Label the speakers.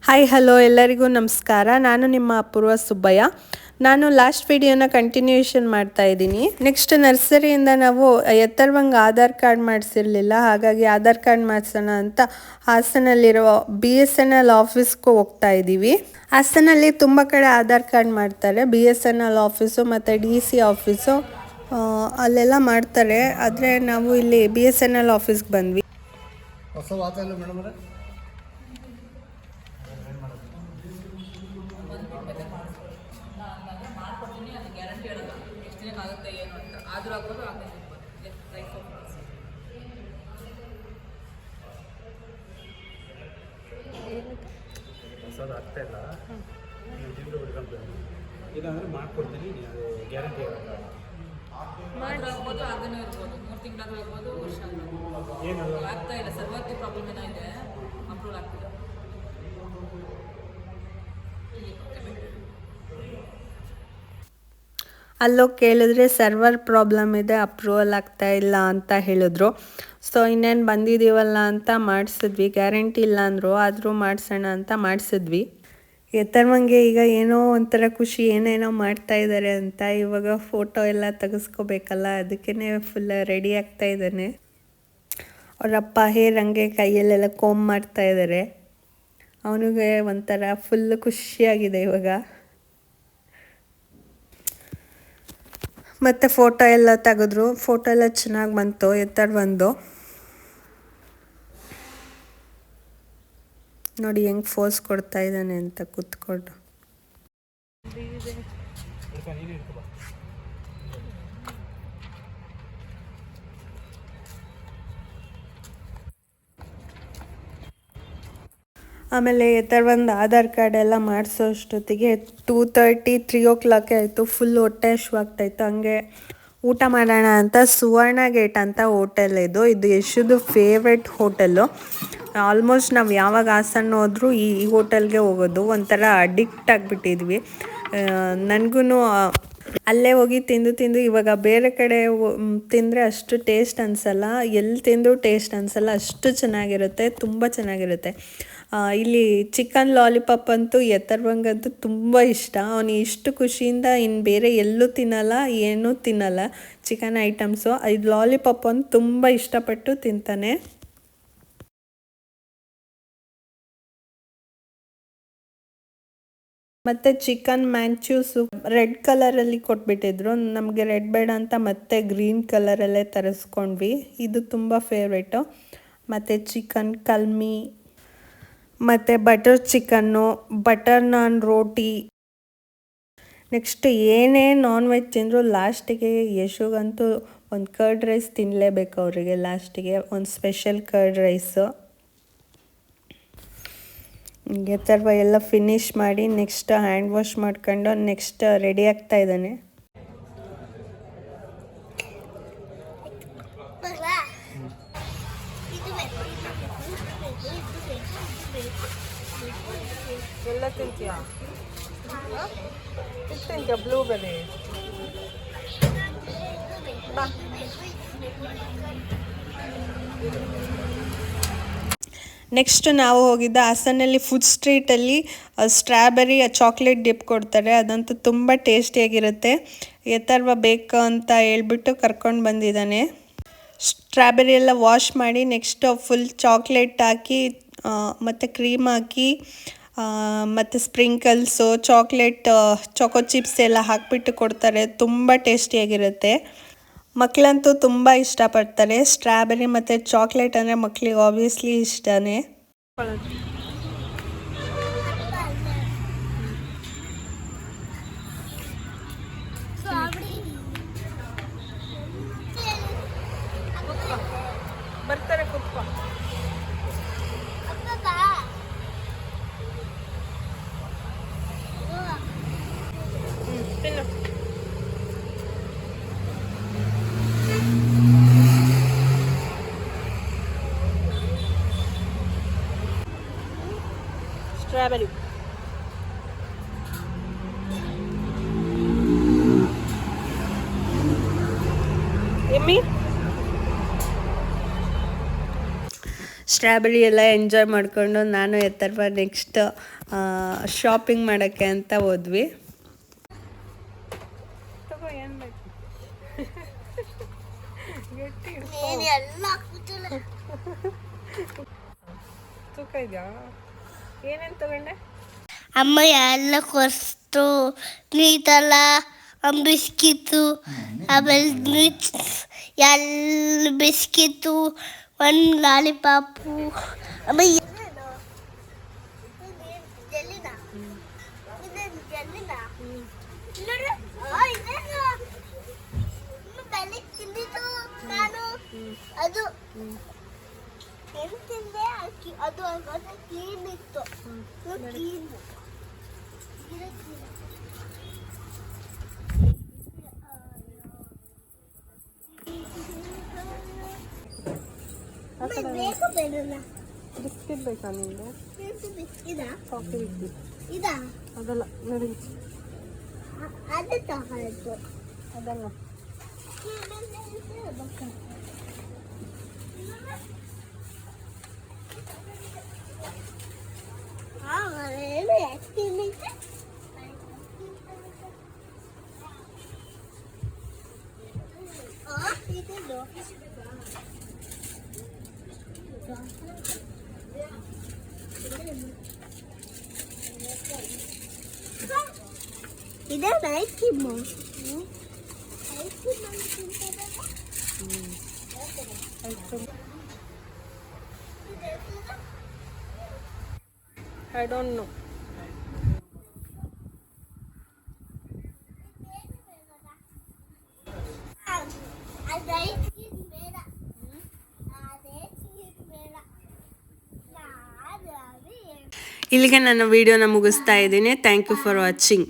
Speaker 1: Hi hello ಎಲ್ಲರಿಗೂ ನಮಸ್ಕಾರ. ನಾನು ನಿಮ್ಮ ಅಪೂರ್ವ ಸುಬ್ಬಯ್ಯ. ನಾನು ಲಾಸ್ಟ್ ವಿಡಿಯೋನ ಕಂಟಿನ್ಯೂಯೇಷನ್ ಮಾಡ್ತಾ ಇದ್ದೀನಿ. ನೆಕ್ಸ್ಟ್ ನರ್ಸರಿಯಿಂದ ನಾವು ಎತ್ತರವಂಗೆ ಆಧಾರ್ ಕಾರ್ಡ್ ಮಾಡಿಸಿರಲಿಲ್ಲ, ಹಾಗಾಗಿ ಆಧಾರ್ ಕಾರ್ಡ್ ಮಾಡಿಸೋಣ ಅಂತ ಹಾಸನಲ್ಲಿರೋ BSNL ಆಫೀಸ್ಗೂ ಹೋಗ್ತಾ ಇದ್ದೀವಿ. ಹಾಸನಲ್ಲಿ ತುಂಬ ಕಡೆ ಆಧಾರ್ ಕಾರ್ಡ್ ಮಾಡ್ತಾರೆ, BSNL ಆಫೀಸು ಮತ್ತು DC ಆಫೀಸು ಅಲ್ಲೆಲ್ಲ ಮಾಡ್ತಾರೆ. ಆದರೆ ನಾವು ಇಲ್ಲಿ BSNL ಆಫೀಸ್ಗೆ ಬಂದ್ವಿ.
Speaker 2: ಹೊಸದು ಆಗ್ತಾ ಇಲ್ಲ, ಇಲ್ಲಾಂದರೆ ಮಾಡ್ಕೊಡ್ತೀನಿ, ಅದು ಗ್ಯಾರಂಟಿ
Speaker 3: ಆಗ್ಬೋದು, ಆಗನೇ ಇರ್ಬೋದು, 3 ತಿಂಗಳಾದ್ರೂ ಆಗ್ಬೋದು, ವರ್ಷ ಆಗ್ಬೋದು. ಆಗ್ತಾ ಇಲ್ಲ, ಸರ್ವತ್ತು ಪ್ರಾಬ್ಲಮ್ ಏನೋ ಇದೆ, ಅಪ್ರೂವಲ್ ಆಗ್ತಿಲ್ಲ.
Speaker 1: ಅಲ್ಲೋಗಿ ಕೇಳಿದ್ರೆ ಸರ್ವರ್ ಪ್ರಾಬ್ಲಮ್ ಇದೆ, ಅಪ್ರೂವಲ್ ಆಗ್ತಾ ಇಲ್ಲ ಅಂತ ಹೇಳಿದ್ರು. ಸೊ ಇನ್ನೇನು ಬಂದಿದ್ದೀವಲ್ಲ ಅಂತ ಮಾಡಿಸಿದ್ವಿ. ಗ್ಯಾರಂಟಿ ಇಲ್ಲ ಅಂದರು, ಆದರೂ ಮಾಡಿಸೋಣ ಅಂತ ಮಾಡಿಸಿದ್ವಿ. ಎತ್ತರವಂಗೆ ಈಗ ಏನೋ ಒಂಥರ ಖುಷಿ, ಏನೇನೋ ಮಾಡ್ತಾ ಇದ್ದಾರೆ ಅಂತ. ಇವಾಗ ಫೋಟೋ ಎಲ್ಲ ತೆಗೆಸ್ಕೋಬೇಕಲ್ಲ, ಅದಕ್ಕೇ ಫುಲ್ ರೆಡಿ ಆಗ್ತಾ ಇದ್ದಾನೆ. ಅವರಪ್ಪ ಹೇರ್ ಹಂಗೆ ಕೈಯಲ್ಲೆಲ್ಲ ಕೋಮ್ ಮಾಡ್ತಾ ಇದ್ದಾರೆ. ಅವನಿಗೆ ಒಂಥರ ಫುಲ್ ಖುಷಿಯಾಗಿದೆ ಇವಾಗ. ಮತ್ತು ಫೋಟೋ ಎಲ್ಲ ತೆಗೆದ್ರು, ಫೋಟೋ ಎಲ್ಲ ಚೆನ್ನಾಗಿ ಬಂತು. ಎತ್ತರವಂದು ನೋಡಿ ಹೆಂಗೆ ಫೋಸ್ ಕೊಡ್ತಾ ಇದ್ದಾನೆ ಅಂತ ಕೂತ್ಕೊಂಡು. ಆಮೇಲೆ ಎತ್ತರವಂದು ಆಧಾರ್ ಕಾರ್ಡ್ ಎಲ್ಲ ಮಾಡಿಸೋ ಅಷ್ಟೊತ್ತಿಗೆ 2:30, 3 ಆಯಿತು. ಫುಲ್ ಹೊಟ್ಟೆ ಹಶ್ವಾಗ್ತಾಯಿತ್ತು. ಹಂಗೆ ಊಟ ಮಾಡೋಣ ಅಂತ ಸುವರ್ಣ ಗೇಟ್ ಅಂತ ಹೋಟೆಲ್ ಇದು ಯಶುದು ಫೇವ್ರೆಟ್ ಹೋಟೆಲ್ಲು. ಆಲ್ಮೋಸ್ಟ್ ನಾವು ಯಾವಾಗ ಹಾಸನ ಹೋದ್ರೂ ಈ ಹೋಟೆಲ್ಗೆ ಹೋಗೋದು. ಒಂಥರ ಅಡಿಕ್ಟ್ ಆಗಿಬಿಟ್ಟಿದ್ವಿ. ನನಗೂ ಅಲ್ಲೇ ಹೋಗಿ ತಿಂದು ಇವಾಗ ಬೇರೆ ಕಡೆ ತಿಂದರೆ ಅಷ್ಟು ಟೇಸ್ಟ್ ಅನಿಸಲ್ಲ, ಎಲ್ಲಿ ತಿಂದು ಟೇಸ್ಟ್ ಅನಿಸಲ್ಲ, ಅಷ್ಟು ಚೆನ್ನಾಗಿರುತ್ತೆ, ತುಂಬ ಚೆನ್ನಾಗಿರುತ್ತೆ. ಇಲ್ಲಿ ಚಿಕನ್ ಲಾಲಿಪಾಪ್ ಅಂತೂ ಎತ್ತರವಂಗಂತೂ ತುಂಬ ಇಷ್ಟ. ಅವನು ಇಷ್ಟು ಖುಷಿಯಿಂದ ಇನ್ನು ಬೇರೆ ಎಲ್ಲೂ ತಿನ್ನಲ್ಲ, ಏನೂ ತಿನ್ನಲ್ಲ ಚಿಕನ್ ಐಟಮ್ಸು. ಇದು ಲಾಲಿಪಾಪ್ ಅಂತ ತುಂಬ ಇಷ್ಟಪಟ್ಟು ತಿಂತಾನೆ. ಮತ್ತು ಚಿಕನ್ ಮ್ಯಾಂಚೂಸು ರೆಡ್ ಕಲರಲ್ಲಿ ಕೊಟ್ಬಿಟ್ಟಿದ್ರು. ನಮಗೆ ರೆಡ್ ಬೇಡ ಅಂತ ಮತ್ತೆ ಗ್ರೀನ್ ಕಲರಲ್ಲೇ ತರಿಸ್ಕೊಂಡ್ವಿ. ಇದು ತುಂಬ ಫೇವ್ರೇಟು. ಮತ್ತು ಚಿಕನ್ ಕಲ್ಮಿ, ಮತ್ತು ಬಟರ್ ಚಿಕನ್ನು, ಬಟರ್ ನಾನ್ ರೋಟಿ. ನೆಕ್ಸ್ಟ್ ಏನೇ ನಾನ್ ವೆಜ್ ತಿಂದರೂ ಲಾಸ್ಟಿಗೆ ಯಶುಗಂತೂ ಒಂದು ಕರ್ಡ್ ರೈಸ್ ತಿನ್ನಲೇಬೇಕು. ಅವರಿಗೆ ಲಾಸ್ಟಿಗೆ ಒಂದು ಸ್ಪೆಷಲ್ ಕರ್ಡ್ ರೈಸು. ಹೀಗೆ ಥರ ಎಲ್ಲ ಫಿನಿಷ್ ಮಾಡಿ ನೆಕ್ಸ್ಟ್ ಹ್ಯಾಂಡ್ ವಾಶ್ ಮಾಡ್ಕೊಂಡು ನೆಕ್ಸ್ಟ್ ರೆಡಿ ಆಗ್ತಾ ಇದ್ದಾನೆ.
Speaker 3: ಎಲ್ಲ ತಿಂತೀಯಾ? ತಿಂತೀಯ ಬ್ಲೂಬೆರಿ? ಬಾ.
Speaker 1: ನೆಕ್ಸ್ಟ್ ನಾವು ಹೋಗಿದ್ದ ಹಾಸನಲ್ಲಿ ಫುಡ್ ಸ್ಟ್ರೀಟಲ್ಲಿ ಸ್ಟ್ರಾಬೆರಿ ಚಾಕ್ಲೇಟ್ ಡಿಪ್ ಕೊಡ್ತಾರೆ. ಅದಂತೂ ತುಂಬ ಟೇಸ್ಟಿಯಾಗಿರುತ್ತೆ. ಎತ್ತರ್ವ ಬೇಕು ಅಂತ ಹೇಳ್ಬಿಟ್ಟು ಕರ್ಕೊಂಡು ಬಂದಿದ್ದಾನೆ. ಸ್ಟ್ರಾಬೆರಿ ಎಲ್ಲ ವಾಶ್ ಮಾಡಿ ನೆಕ್ಸ್ಟ್ ಫುಲ್ ಚಾಕ್ಲೇಟ್ ಹಾಕಿ ಮತ್ತು ಕ್ರೀಮ್ ಹಾಕಿ ಮತ್ತು ಸ್ಪ್ರಿಂಕಲ್ಸು ಚಾಕೋ ಚಿಪ್ಸ್ ಎಲ್ಲ ಹಾಕಿಬಿಟ್ಟು ಕೊಡ್ತಾರೆ. ತುಂಬ ಟೇಸ್ಟಿಯಾಗಿರುತ್ತೆ. ಮಕ್ಕಳಂತೂ ತುಂಬ ಇಷ್ಟಪಡ್ತಾರೆ. ಸ್ಟ್ರಾಬೆರಿ ಮತ್ತು ಚಾಕ್ಲೇಟ್ ಅಂದರೆ ಮಕ್ಕಳಿಗೆ ಆಬ್ವಿಯಸ್ಲಿ ಇಷ್ಟನೇ.
Speaker 3: ಬರ್ತಾರೆ ಕುತ್ಕೋ. ತಿನ್ನು. ಸ್ಟ್ರಾಬೆರಿ ಎಮ್ಮಿ.
Speaker 1: ಸ್ಟ್ರಾಬೆರಿ ಎಲ್ಲ ಎಂಜಾಯ್ ಮಾಡಿಕೊಂಡು ನಾನು ಎತ್ತರ್ವ ನೆಕ್ಸ್ಟ್ ಶಾಪಿಂಗ್ ಮಾಡೋಕ್ಕೆ ಅಂತ ಹೋದ್ವಿ. ತೂಕ ಇದೆಯಾ? ಏನೇನು ತಗೊಂಡೆ?
Speaker 4: ಅಮ್ಮ ಎಲ್ಲ ಕೊಸ್ತು ನೀಟಲ್ಲ ಬಿಸ್ಕಿತ್ತು, ಆಮೇಲೆ ಎಲ್ಲ ಬಿಸ್ಕಿತ್ತು, ಒಂದು ಲಾಲಿಪಾಪು. ಆಮೇಲೆ ಅದು ಎಂತಿಂದೆ ಅದು ಕ್ಲೀನ್ ಇತ್ತು. ಕ್ಲೀನ್ ಬೇಕು ಬೇಡಲ್ಲ.
Speaker 1: ಬಿಸ್ಕಿಟ್ ಬೇಕಾ ನಿಮಗೆ? ಕಾಫಿ ಬಿಸ್ಕಿಟ್
Speaker 4: ಇದಾ
Speaker 1: ಅದಲ್ಲ ನೋಡಿ,
Speaker 4: ಅದು ತಗೊಳ್ತು.
Speaker 1: ಅದಲ್ಲ
Speaker 4: ಇದೇ ice cream.
Speaker 1: I don't know. ಇಲ್ಲಿಗೆ ನನ್ನ ವಿಡಿಯೋನ ಮುಗಿಸ್ತಾ ಇದ್ದೀನಿ. Thank you for watching.